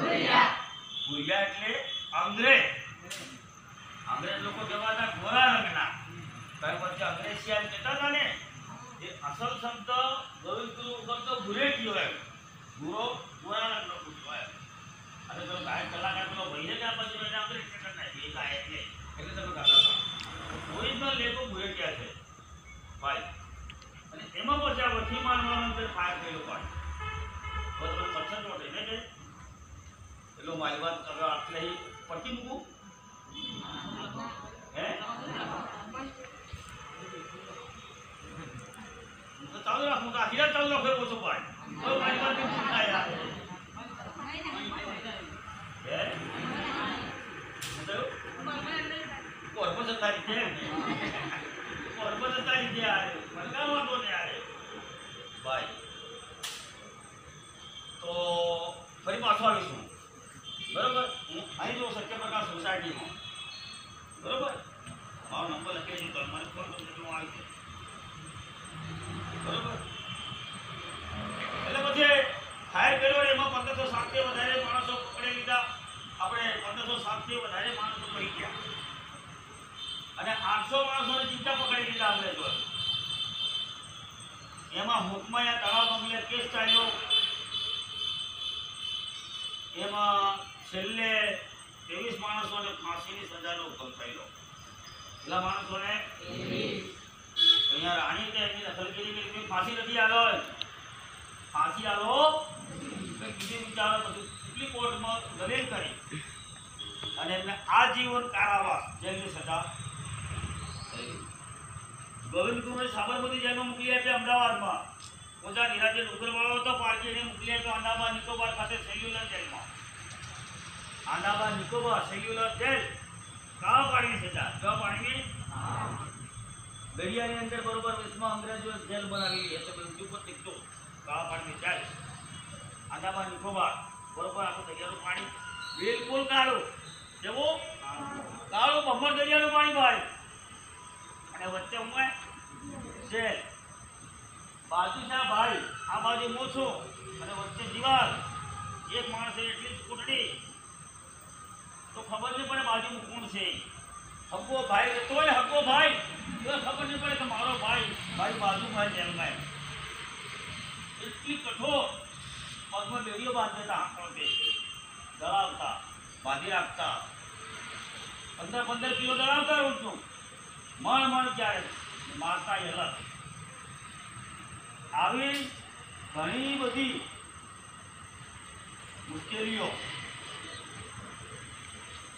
ભૂરિયા એટલે અંગ્રેજ. અંગ્રેજ લોકો કેવા હતા? ગોરા રંગના. કઈ વચ્ચે અંગ્રેજીયા કહેતા હતા ને, એ અસલ શબ્દ ગોવિંદ ગુરુ શબ્દ ભૂરેટીયો એમ. ગુરો ગોરા રંગનો કહેવાય. અને તો ગાયક કલાકાર પેલો ભાઈ ને આ બાજુ એને અંગ્રેજ કહેતા હતા, એ ગાયક એટલે તમે ગાતા હતા. ઓરિજિનલ લેખો ભૂરેટીયા છે ભાઈ. અને એમાં પછી આ વથી માનવાનો અંદર ફાયર થયેલો પણ તો તમે પસંદ નોટે ને કે એટલો મારી વાત હવે આટલે પડતી મૂકું હે તો ચાલુ રાખું તો આખી ચાલુ રાખે ઓછો ભાઈ તો મારી વાત પૂછતા યાર હે કોર્પસ તારીખ છે કોર્પસ તારીખ છે યાર મરગા વાંધો ને યાર ભાઈ. તો ફરી પાછો આવીશું બરોબર. હું અહીં જો સત્યપ્રકાશ સોસાયટીમાં બરોબર મારો નંબર લખી દીધો મને ફોન કરજો હું આવી બરોબર. એટલે પછી ફાયર કર્યો એમાં 1507 થી વધારે માણસો પકડી લીધા. આપણે 1507 થી વધારે માણસો પડી ગયા અને 800 માણસોને ચિત્તા પકડી લીધા અંગ્રેજો. એમાં હુકમાયા તળાવ બંગલે કેસ ચાલ્યો. એમાં છેલ્લે 23 માણસોને ફાંસીની સજાનો હુકમ થયેલો. કેટલા માણસોને? 23. અહીંયા રાણી કે એની દખલગીરી કે ફાંસી નથી આલો, ફાંસી આલો બીજી વિચારો બધું સુપ્રીમ કોર્ટમાં દલીલ કરી અને એમને આજીવન કારાવાસ જેલની સજા થઈ. ગોવિંદ ગુરુને સાબરમતી જેલમાં મોકલી આપ્યા અમદાવાદમાં. ઓજા નિરાજે ઉગ્રવાળો હતો પાર્ટીને મોકલી આપ્યો આંદામાન નિકોબાર ખાતે સેલ્યુલર જેલમાં. આંદામાન નિકોબાર સેલ્યુલર જેલ કાવા પાણીની સજા. કેવા પાણીની? દરિયાની અંદર બરોબર વિશ્વમાં અંગ્રેજો જેલ બનાવી એટલે બધું ઉપર ટીકતું કાવા પાણીની જેલ આંદામાન નિકોબાર બરોબર. આખું દરિયાનું પાણી બિલકુલ કાળું. કેવું કાળું બમ્બર દરિયાનું પાણી ભાઈ. અને વચ્ચે હું જેલ બાજુ છે ભાઈ, આ બાજુ મોછો અને વચ્ચે દિવાલ. એક માણસ એટલી કોટડી તો ખબર નહીં પડે બાજુમાં કોણ છે. હક્કો ભાઈ રહેતો હોય હક્કો ભાઈ તો ખબર નહીં પડે કે મારો ભાઈ ભાઈ બાજુમાં જેલમાં. એટલી કઠોર પગમાં બેડીઓ બાંધતા આંખોથી દળાવતા બાંધી રાખતા. 15 કિલો દળાવતા રોજનું મણ ક્યારે મારતા અલગ. આવી ઘણી બધી મુશ્કેલીઓ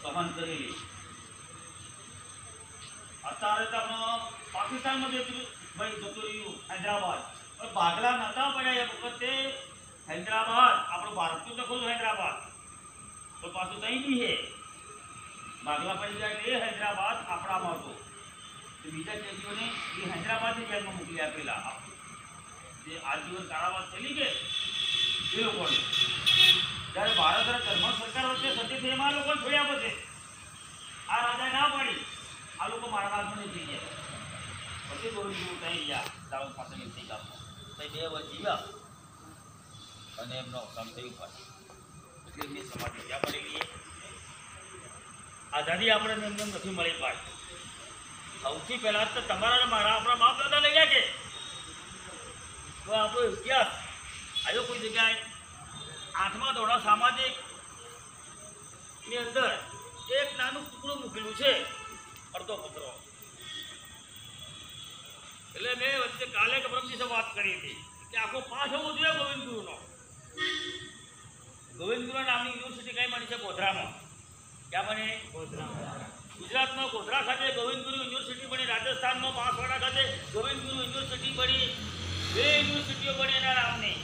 સહન કરેલી. અત્યારે તમે પાકિસ્તાનમાં ભાઈ જતું રહ્યું હૈદરાબાદ. ભાગલા નતા પડ્યા એ વખતે હૈદરાબાદ આપણું ભારતનું દખલ હૈદરાબાદ તો પાછું કઈ બી હે ભાગલા પડી જાય એટલે એ હૈદરાબાદ આપણામાં હતું. બીજા કેદીઓને એ હૈદરાબાદની જેલમાં મોકલી આપેલા. જે આજીવન કારાવાસ થયેલી કે એ લોકોને જ્યારે ભારત અને જર્મન સરકાર વચ્ચે સતી થઈ એમાં લોકોને છોડ્યા પછી આ રાજાએ ના પાડી આ લોકો મારા બાદમાં નહીં થઈ ગયા. પછી ગોવિંદ ગુરુ ત્યાં ગયા દાઉદ પાસે થઈ ગામમાં ત્યાં 2 વર્ષ જીવ્યા અને એમનો અવસાન થયું પાછું. એટલે એમની સમાધિ ત્યાં પડી ગઈ. આઝાદી આપણે એમને નથી મળી પાડી. સૌથી પહેલા તો તમારા મારા આપણા બાપ દાદા લઈ ગયા છે તો આપણો ઇતિહાસ આવ્યો કોઈ જગ્યાએ 8મા ધોરણ સામાજિક ની અંદર એક નાનું ટુકડું મૂકેલું છે અડધો પત્રો. એટલે મેં વચ્ચે કાલે કે પરમ દિવસે વાત કરી હતી કે આખો પાસ હોવો જોઈએ ગોવિંદ ગુરુનો. ગોવિંદ ગુરુ નામની યુનિવર્સિટી કઈ બની છે? ગોધરામાં. ક્યાં બને? ગોધરામાં. ગુજરાતમાં ગોધરા ખાતે ગોવિંદ ગુરુ યુનિવર્સિટી બની. રાજસ્થાનમાં બાંસવાડા ખાતે ગોવિંદ ગુરુ યુનિવર્સિટી બની. 2 યુનિવર્સિટીઓ બની એના નામની.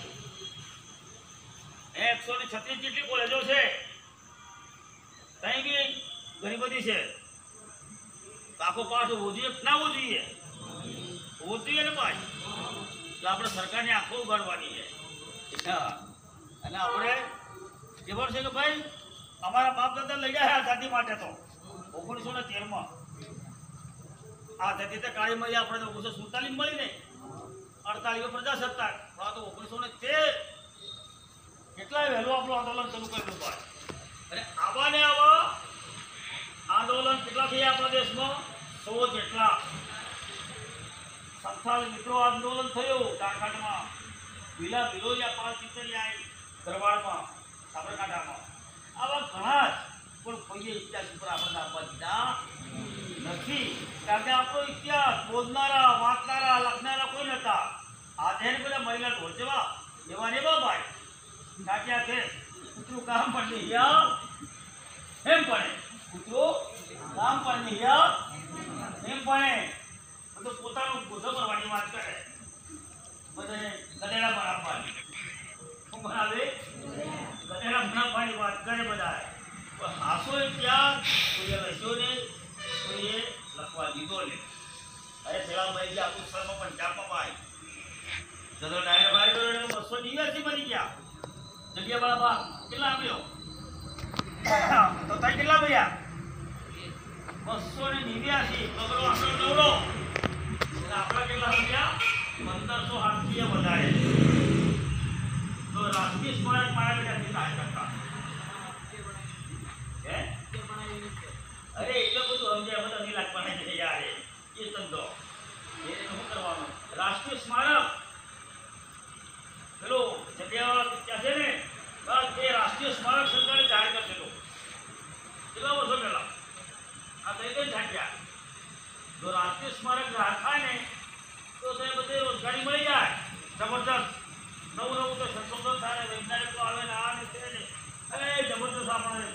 136 જેટલી કોલેજો છે. ત્યાં બી ઘણી બધી છે. આખો પાસ હોવો જોઈએ ના હોવો જોઈએ? હોવો જોઈએ ને ભાઈ. તો આપણે સરકારની આંખો ઉગાડવાની છે. અને આપણે ખબર છે કે ભાઈ અમારા બાપ દાદા લઈ ગયા આઝાદી માટે તો 1913માં આઝાદી તો કાળી મળી આપણે 1947 મળી ને 48 પ્રજાસત્તાક તો 1913 કેટલા વહેલું આપણું આંદોલન શરૂ કરેલું ભાઈ. અને આવા ને આવા આંદોલન કેટલા થયા આપણા દેશમાં? 100 જેટલા. સંથાલ મિત્રો આંદોલન થયું ઝારખંડમાં, ભિલોરિયા 5 ચિતરિયા ગરવાડમાં, સાબરકાંઠામાં. આવા ઘણા જ, પણ કોઈએ ઇતિહાસ ઉપર આપણને આપવા દીધા નથી. કારણ કે આપણો ઇતિહાસ બોલનારા, વાંચનારા, લખનારા કોઈ નતા. આજે બધા મહિલા ઢોલ જેવા એવા ને એવા ભાઈ કાટ્યા છે. કૂતરું કામ પણ નહીં એમ પડે, કૂતરું કામ પણ નહીં એમ પડે. બધું પોતાનું બોધો કરવાની વાત કરે, બધાને ગધેડા બનાવવાની. શું બનાવે? ગધેડા બનાવવાની વાત કરે બધા. પણ હાસો ઇતિહાસ કોઈએ લખ્યો ને, કોઈએ લખવા દીધો ને. અરે પેલા ભાઈ ગયા આપણું શર્મ પણ ચાપમાં ભાઈ જતો ડાયરેક્ટ બારી ગયો 289 બની ગયા. જગ્યા બરાબર કેટલા આપ્યો? તો તાઈ કેટલા ભર્યા? 289. પકડો આંકડો દોડો. આપણા કેટલા રૂપિયા? 1508 વધારે. તો રાષ્ટ્રીય સ્મારક મારા બેટા સહાય કરતા હે? અરે એટલે બધું સમજાય બધા નહીં લાગવાના છે યાર. એ ધંધો એ શું કરવાનું? રાષ્ટ્રીય સ્મારક પેલો જગ્યા ત્યાં છે ને, બસ એ રાષ્ટ્રીય સ્મારક સરકારે જાહેર કરેલો કેટલા વર્ષો પહેલા. આ થઈ ગઈ જાગ્યા. જો રાષ્ટ્રીય સ્મારક જાહેર થાય ને તો તે બધે રોજગારી મળી જાય જબરદસ્ત. નવું નવું તો સંશોધન થાય, વૈજ્ઞાનિકો આવે ને આ ને તે ને, અરે જબરદસ્ત આપણે